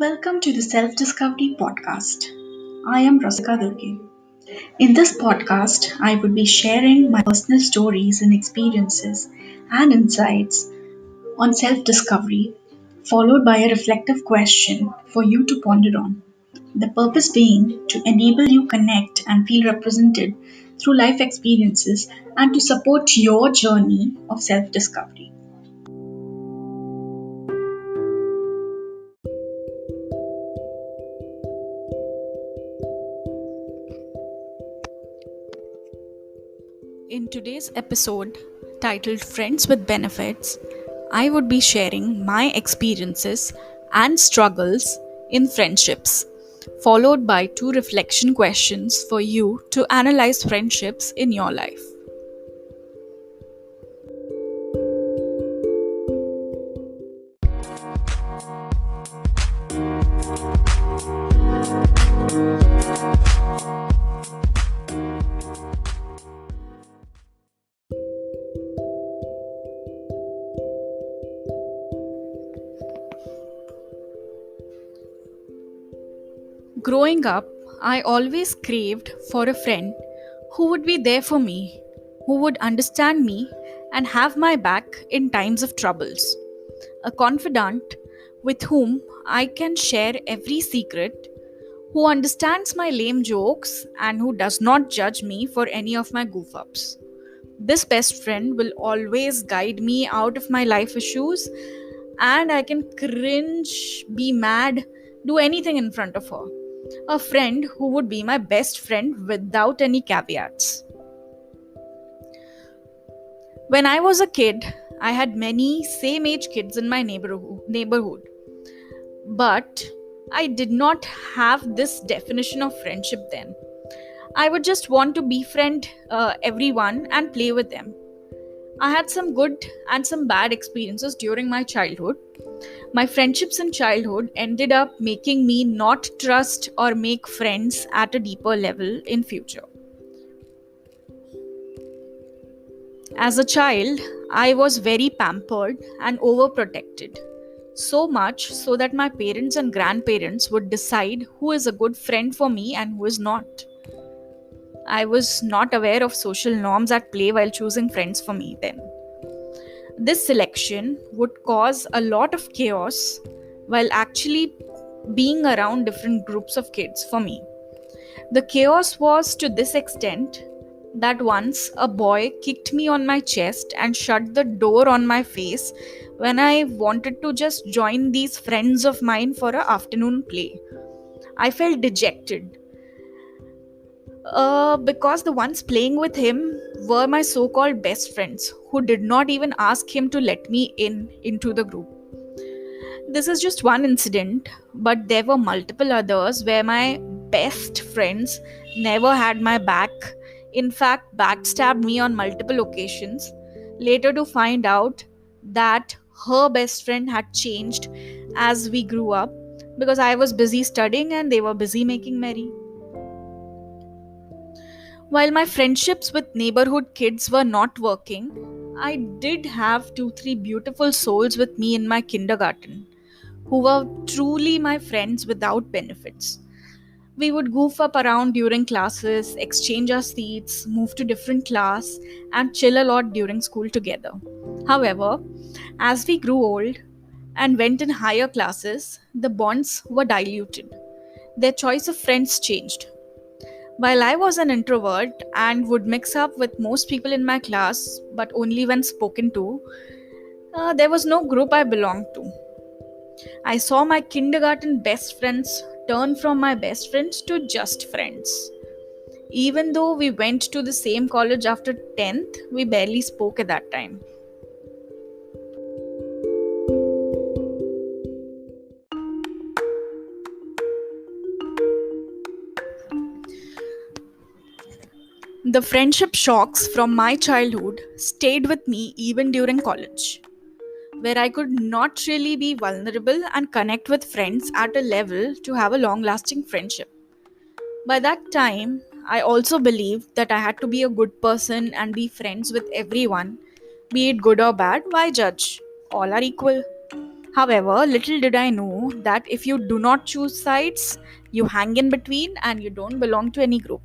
Welcome to the Self Discovery Podcast. I am Rasika Durge. In this podcast, I would be sharing my personal stories and experiences and insights on self discovery, followed by a reflective question for you to ponder on. The purpose being to enable you connect and feel represented through life experiences and to support your journey of self discovery. In today's episode, titled Friends with Benefits, I would be sharing my experiences and struggles in friendships, followed by two reflection questions for you to analyze friendships in your life. Growing up, I always craved for a friend who would be there for me, who would understand me and have my back in times of troubles. A confidant with whom I can share every secret, who understands my lame jokes and who does not judge me for any of my goof ups. This best friend will always guide me out of my life issues, and I can cringe, be mad, do anything in front of her. A friend who would be my best friend without any caveats. When I was a kid, I had many same age kids in my neighborhood. But I did not have this definition of friendship then. I would just want to befriend everyone and play with them. I had some good and some bad experiences during my childhood. My friendships in childhood ended up making me not trust or make friends at a deeper level in future. As a child, I was very pampered and overprotected. So much so that my parents and grandparents would decide who is a good friend for me and who is not. I was not aware of social norms at play while choosing friends for me then. This selection would cause a lot of chaos while actually being around different groups of kids for me. The chaos was to this extent that once a boy kicked me on my chest and shut the door on my face when I wanted to just join these friends of mine for an afternoon play. I felt dejected because the ones playing with him were my so-called best friends who did not even ask him to let me into the group. This is just one incident, but there were multiple others where my best friends never had my back. In fact, backstabbed me on multiple occasions. Later to find out that her best friend had changed as we grew up because I was busy studying and they were busy making merry. While my friendships with neighborhood kids were not working, I did have 2 3 beautiful souls with me in my kindergarten who were truly my friends without benefits. We would goof up around during classes, exchange our seats, move to different class, and chill a lot during school together. However, as we grew old and went in higher classes, the bonds were diluted. Their choice of friends changed. While I was an introvert and would mix up with most people in my class, but only when spoken to, there was no group I belonged to. I saw my kindergarten best friends turn from my best friends to just friends. Even though we went to the same college after 10th, we barely spoke at that time. The friendship shocks from my childhood stayed with me even during college, where I could not really be vulnerable and connect with friends at a level to have a long lasting friendship. By that time, I also believed that I had to be a good person and be friends with everyone, be it good or bad. Why judge? All are equal. However, little did I know that if you do not choose sides, you hang in between and you don't belong to any group.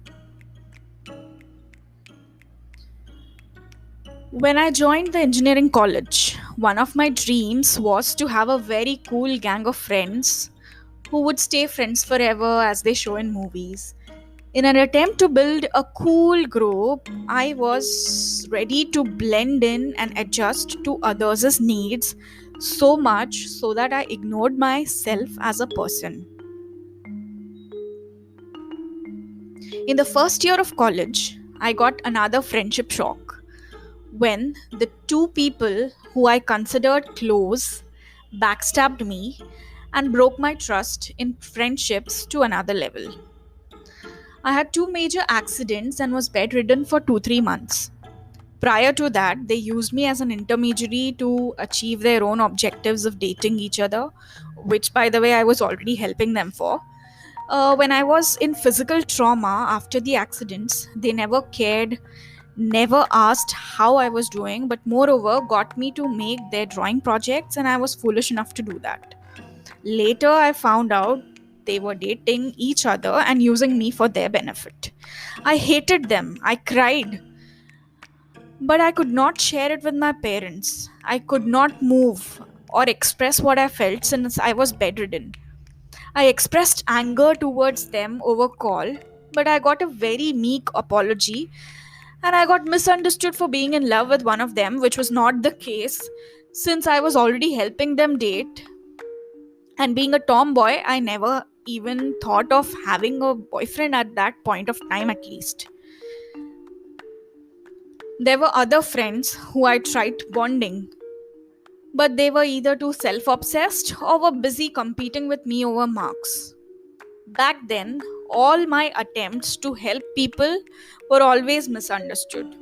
When I joined the engineering college, one of my dreams was to have a very cool gang of friends who would stay friends forever as they show in movies. In an attempt to build a cool group, I was ready to blend in and adjust to others' needs so much so that I ignored myself as a person. In the first year of college, I got another friendship shock when the two people who I considered close backstabbed me and broke my trust in friendships to another level. I had two major accidents and was bedridden for 2 3 months. Prior to that, they used me as an intermediary to achieve their own objectives of dating each other, which, by the way, I was already helping them for. When I was in physical trauma after the accidents, they never cared, never asked how I was doing, but moreover got me to make their drawing projects, and I was foolish enough to do that. Later, I found out they were dating each other and using me for their benefit. I hated them. I cried. But I could not share it with my parents. I could not move or express what I felt since I was bedridden. I expressed anger towards them over call, but I got a very meek apology and I got misunderstood for being in love with one of them, which was not the case since I was already helping them date. And being a tomboy, I never even thought of having a boyfriend at that point of time, at least. There were other friends who I tried bonding, but they were either too self obsessed or were busy competing with me over marks. Back then, all my attempts to help people were always misunderstood.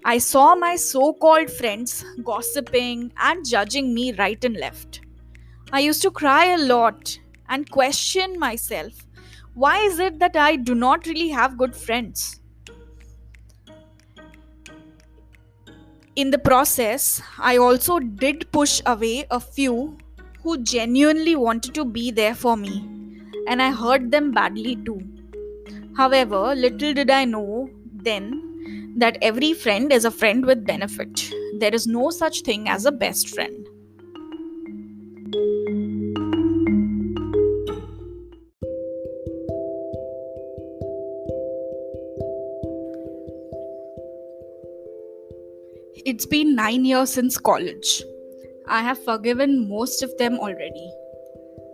I saw my so called friends gossiping and judging me right and left. I used to cry a lot and question myself, why is it that I do not really have good friends? In the process, I also did push away a few who genuinely wanted to be there for me, and I hurt them badly too. However, little did I know then that every friend is a friend with benefit. There is no such thing as a best friend. It's been 9 years since college. I have forgiven most of them already.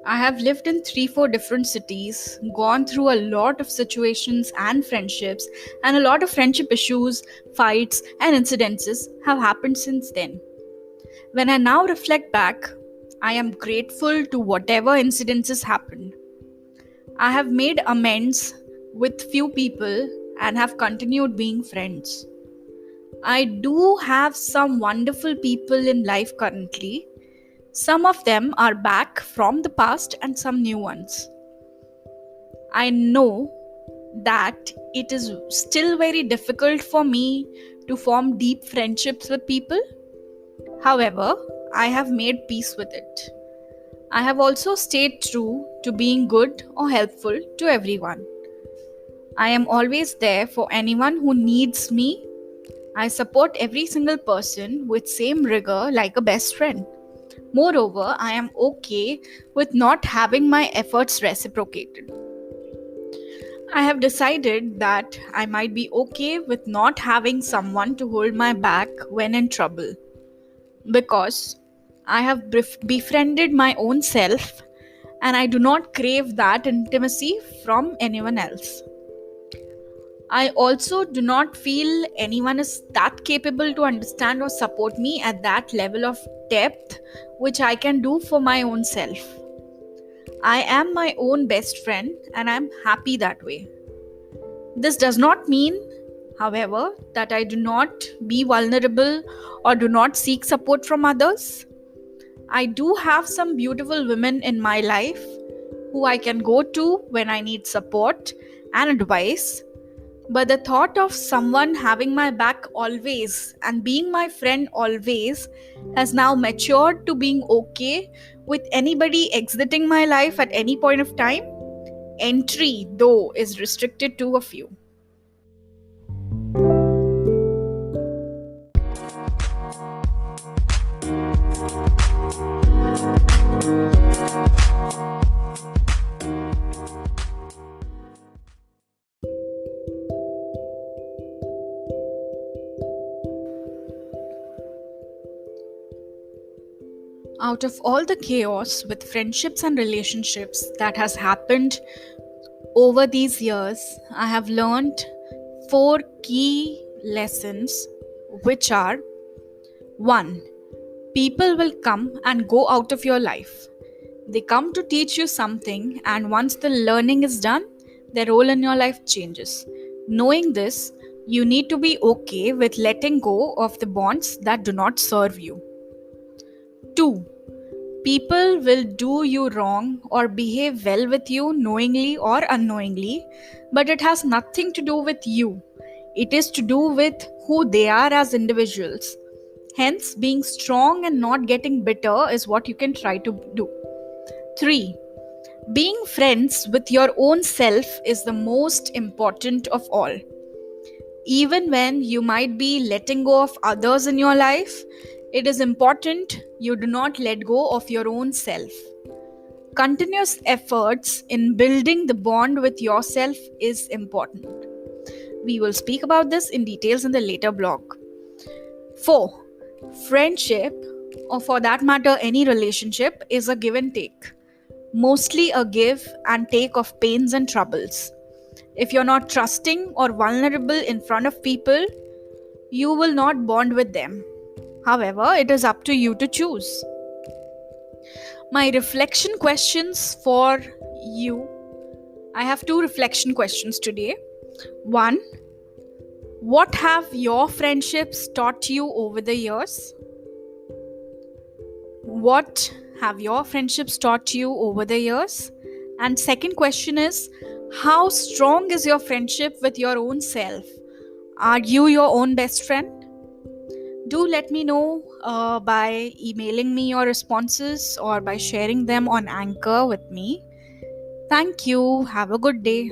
I have lived in 3 4 different cities, gone through a lot of situations and friendships, and a lot of friendship issues, fights, and incidences have happened since then. When I now reflect back, I am grateful to whatever incidences happened. I have made amends with few people and have continued being friends. I do have some wonderful people in life currently. Some of them are back from the past and some new ones. I know that it is still very difficult for me to form deep friendships with people. However, I have made peace with it. I have also stayed true to being good or helpful to everyone. I am always there for anyone who needs me. I support every single person with same rigor like a best friend. Moreover, I am okay with not having my efforts reciprocated. I have decided that I might be okay with not having someone to hold my back when in trouble because I have befriended my own self and I do not crave that intimacy from anyone else. I also do not feel anyone is that capable to understand or support me at that level of depth which I can do for my own self. I am my own best friend and I'm happy that way. This does not mean, however, that I do not be vulnerable or do not seek support from others. I do have some beautiful women in my life who I can go to when I need support and advice. But the thought of someone having my back always and being my friend always has now matured to being okay with anybody exiting my life at any point of time. Entry, though, is restricted to a few. Out of all the chaos with friendships and relationships that has happened over these years, I have learned four key lessons, which are: 1. People will come and go out of your life. They come to teach you something, and once the learning is done, their role in your life changes. Knowing this, you need to be okay with letting go of the bonds that do not serve you. 2. People will do you wrong or behave well with you knowingly or unknowingly, but it has nothing to do with you. It is to do with who they are as individuals. Hence, being strong and not getting bitter is what you can try to do. 3. Being friends with your own self is the most important of all. Even when you might be letting go of others in your life, it is important you do not let go of your own self. Continuous efforts in building the bond with yourself is important. We will speak about this in details in the later blog. 4. Friendship, or for that matter any relationship, is a give and take. Mostly a give and take of pains and troubles. If you're not trusting or vulnerable in front of people, you will not bond with them. However, it is up to you to choose. My reflection questions for you. I have two reflection questions today. 1. What have your friendships taught you over the years? What have your friendships taught you over the years? And second question is, how strong is your friendship with your own self? Are you your own best friend? Do let me know by emailing me your responses or by sharing them on Anchor with me. Thank you. Have a good day.